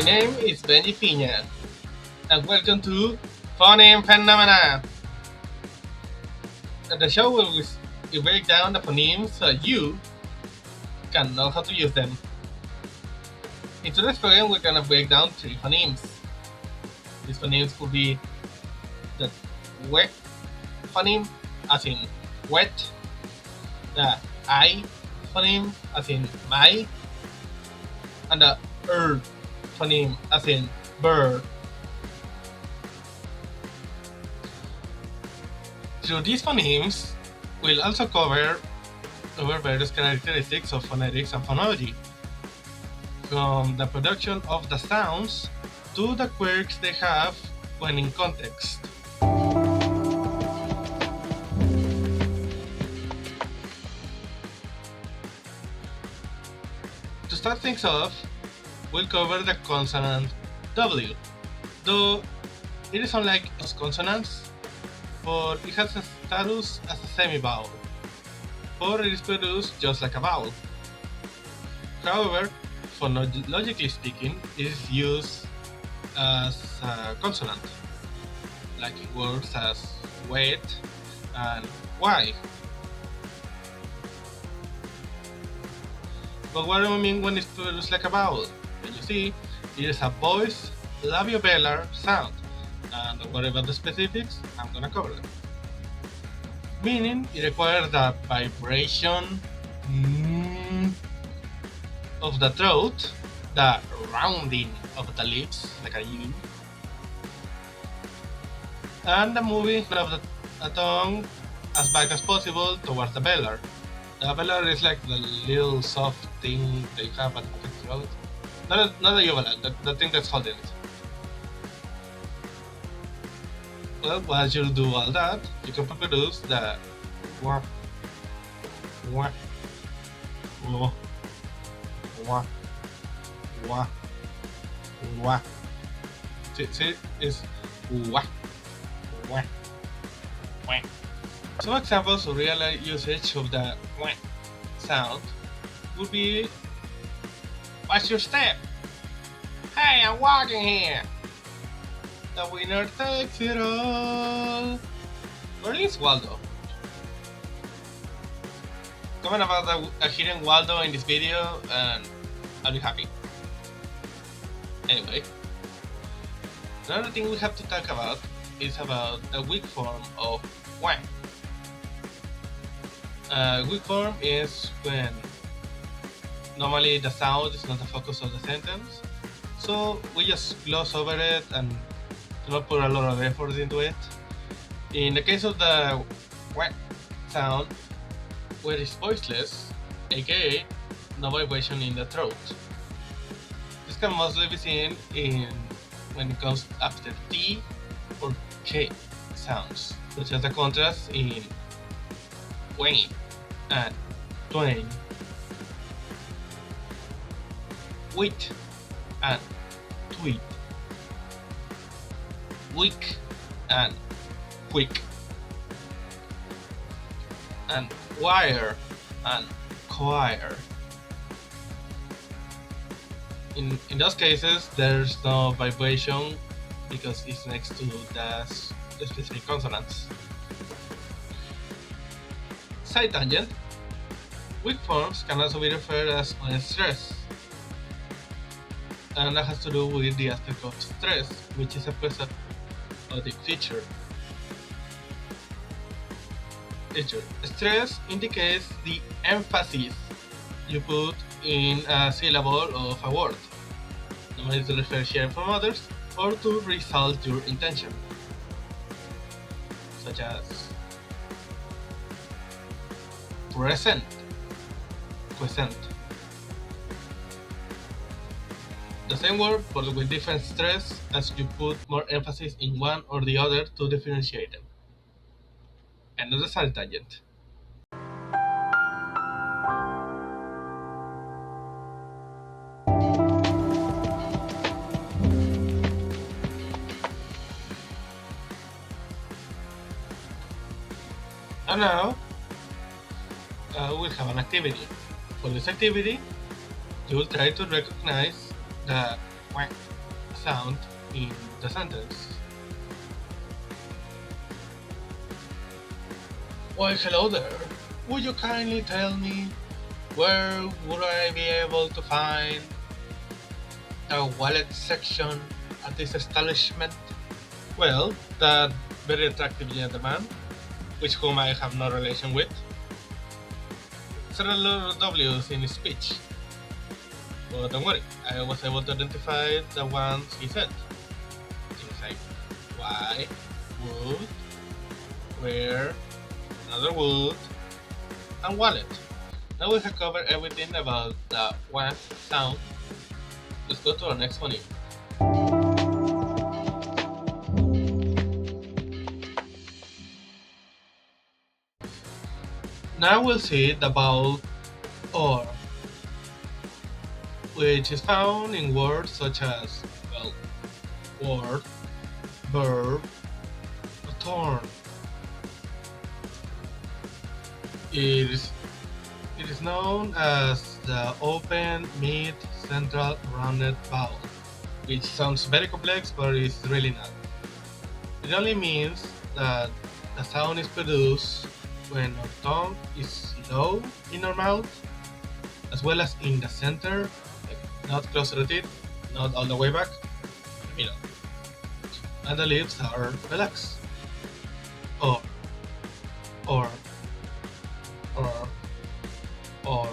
name is Benji Piña, and welcome to Phoneme Phenomena, the show where we break down the phonemes so you can know how to use them. In today's program, we're gonna break down three phonemes. These phonemes could be the wet phoneme, as in wet, the I phoneme, as in my, and the phoneme, as in bird. Through these phonemes, we'll also cover various characteristics of phonetics and phonology, from the production of the sounds to the quirks they have when in context. To start things off, we'll cover the consonant W, though it is unlike most consonants, but it has a status as a semi-vowel, for it is produced just like a vowel. However, phonologically speaking, it is used as a consonant, like in words as wet and why. But what do I mean when it's produced like a vowel? As you see, it is a voice labiovelar sound, and whatever the specifics, I'm gonna cover them. Meaning, it requires the vibration of the throat, the rounding of the lips, like a U, and the moving of the tongue as back as possible towards the velar. The velar is like the little soft thing that you have at the throat. Not the uvula, the thing that's holding it. Well, once you do all that, you can produce the wah, wah, wah, wah, wah, wah. See, it's wah, wah, wah. Some examples of real usage of the wah sound would be, "What's your step? Hey, I'm walking here. The winner takes it all." Where is Waldo? Comment about a hidden Waldo in this video and I'll be happy. Anyway, another thing we have to talk about is about the weak form of wah. Weak form is when normally the sound is not the focus of the sentence, so we just gloss over it and do not put a lot of effort into it. In the case of the wah sound, where it's voiceless, aka no vibration in the throat. This can mostly be seen when it comes after T or K sounds, such as the contrast in Wayne and Twain, wheat and tweet, weak and quick, and wire and choir. In those cases, there's no vibration because it's next to the specific consonants. Side tangent. Weak forms can also be referred as unstressed, and that has to do with the aspect of stress, which is a periodic feature. Stress indicates the emphasis you put in a syllable of a word, normally to refer sharing from others or to result your intention, such as present, present. The same word but with different stress as you put more emphasis in one or the other to differentiate them. Another side tangent. And now we'll have an activity. For this activity, you will try to recognize the sound in the sentence. Why, hello there. Would you kindly tell me where would I be able to find the wallet section at this establishment? Well, that very attractive gentleman, with whom I have no relation with, said a lot of W's in his speech. But don't worry, I was able to identify the ones he said. Things like why, would, where, another would, and wallet. Now we have covered everything about the WA sound. Let's go to our next phoneme. Now we'll see the vowel or, which is found in words such as, well, word, verb, or turn. It is known as the open, mid, central, rounded vowel, which sounds very complex, but it's really not. It only means that the sound is produced when our tongue is low in our mouth, as well as in the center, like not close to the teeth, not all the way back, in the middle. And the lips are relaxed. Or, or, or, or.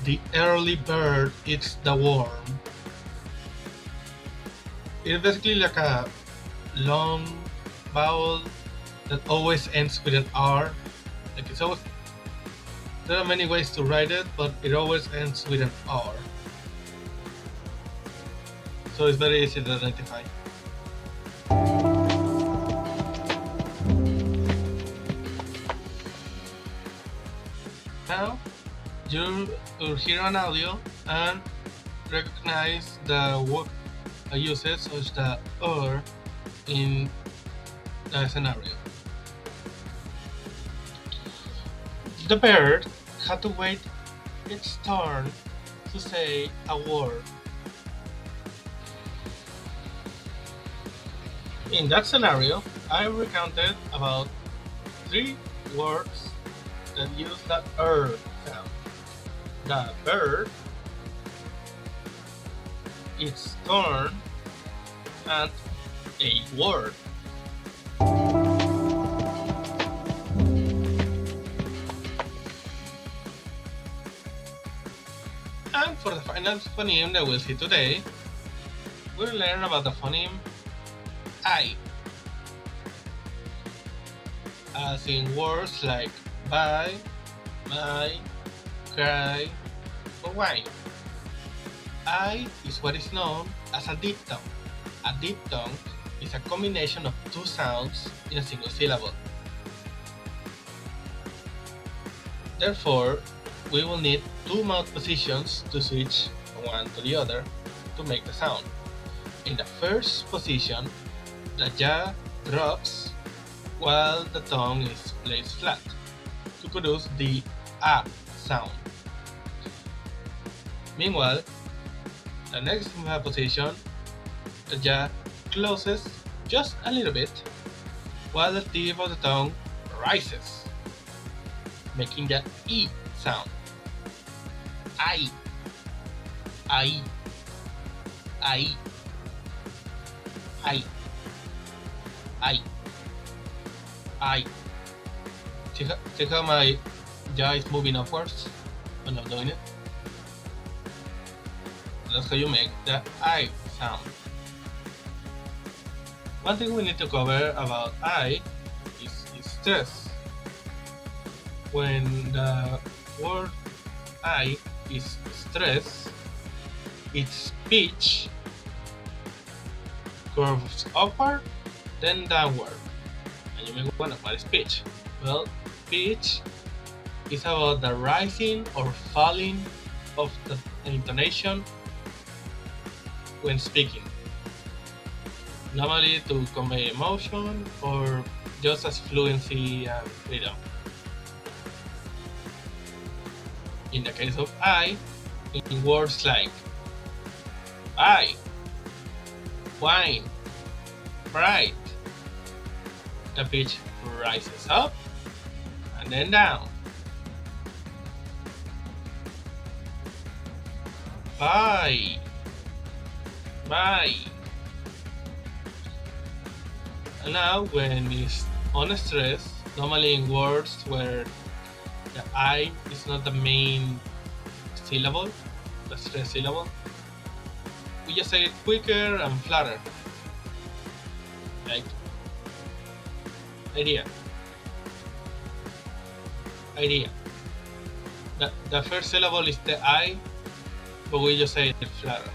The early bird eats the worm. It's basically like a long vowel that always ends with an R. Like it's always, there are many ways to write it, but it always ends with an R. So it's very easy to identify. Now you'll hear an audio and recognize the uses such the in the scenario. The bird had to wait its turn to say a word. In that scenario, I recounted about 3 words that use the sound. The bird, its turn, and a word. And for the final phoneme that we'll see today, we'll learn about the phoneme I, as in words like buy, my, cry, or wine. I is what is known as a diphthong. A diphthong is a combination of 2 sounds in a single syllable. Therefore, we will need 2 mouth positions to switch from one to the other to make the sound. In the first position, the jaw drops while the tongue is placed flat to produce the A sound. Meanwhile, the next position, the jaw closes just a little bit while the tip of the tongue rises, making the E sound. I, I, I, I, I. Check how my jaw is moving upwards when I'm doing it. That's how you make the I sound. One thing we need to cover about I is stress. When the word I is stressed, its pitch curves upward, then downward. And you may wonder, what is pitch? Well, pitch is about the rising or falling of the intonation when speaking, normally to convey emotion or just as fluency and freedom. In the case of I, in words like I, wine, bright. The pitch rises up and then down. Bye, bye. And now when it's on stress, normally in words where the I is not the main syllable, the stress syllable, we just say it quicker and flatter. Like idea, idea. The first syllable is the I, but we just say it flatter.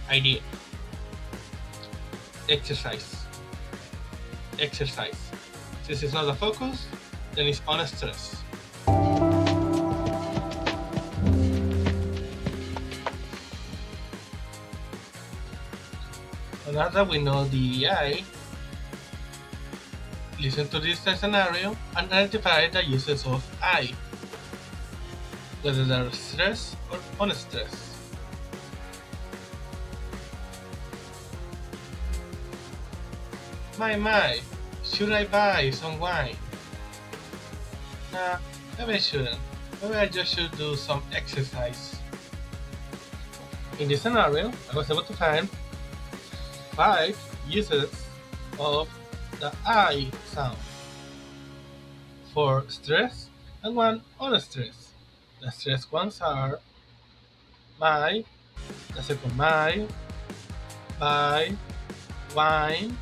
Idea. Exercise. Exercise. Since it's not a focus, then it's on stress. Now that we know the I, listen to this scenario and identify the uses of I, whether they're stress or unstress. My, should I buy some wine? Nah, maybe I shouldn't. Maybe I just should do some exercise. In this scenario, I was able to find 5 uses of the I sound for stress and 1 unstress. The stress ones are my, the second my, buy, wine,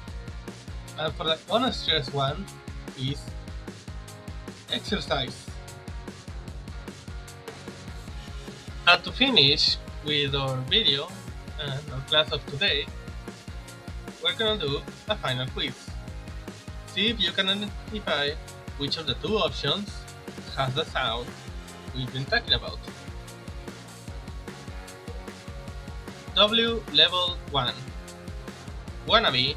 and for the unstressed one is exercise. And to finish with our video and our class of today, we're gonna do a final quiz. See if you can identify which of the 2 options has the sound we've been talking about. W level 1, wannabe,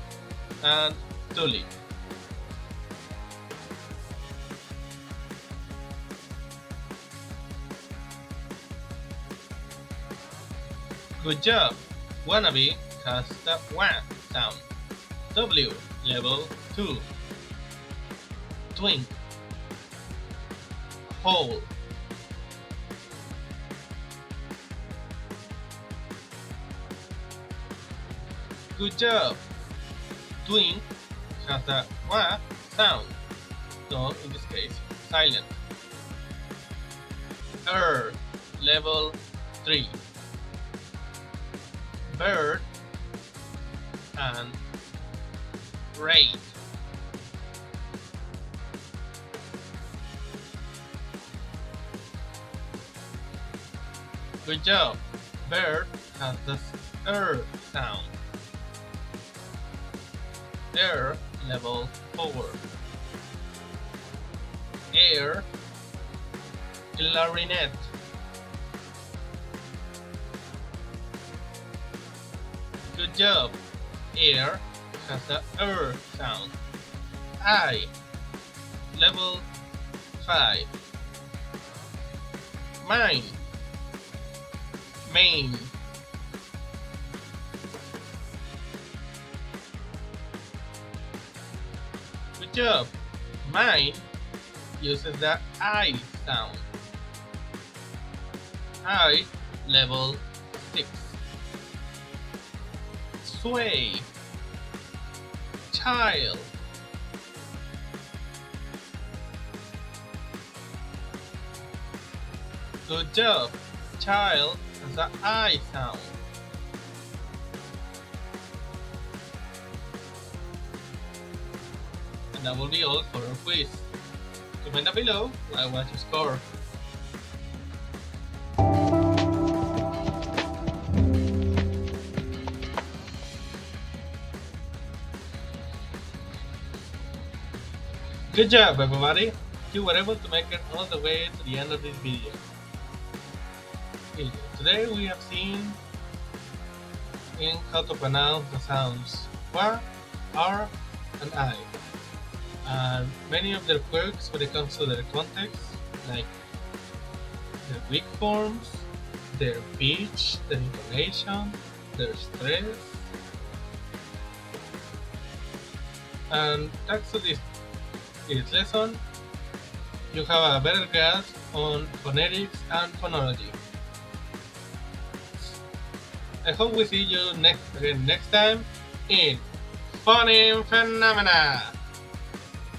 and tulip. Good job! Wannabe has the wah sound. W level 2. Twink. Hole. Good job! Twink has the wah sound, so in this case, silent. Level 3. Bird and raid. Good job. Bird has the sound. Level 4. Air, clarinet. Good job. Air has the sound. I, level 5. Mine, main. Good job. Mine uses the I sound. I, level 6. Sway, child. Good job. Child has the I sound. And that will be all for our quiz. Comment down below what was your score. Good job, everybody! You were able to make it all the way to the end of this video. Today we have seen how to pronounce the sounds wa, r, and I, and many of their quirks when it comes to their context, like the weak forms, their pitch, their intonation, their stress, and thanks to this lesson, you have a better grasp on phonetics and phonology. I hope we see you next time in Phoneme Phenomena.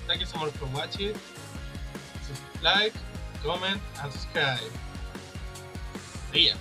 Thank you so much for watching. Like, comment, and subscribe. See ya.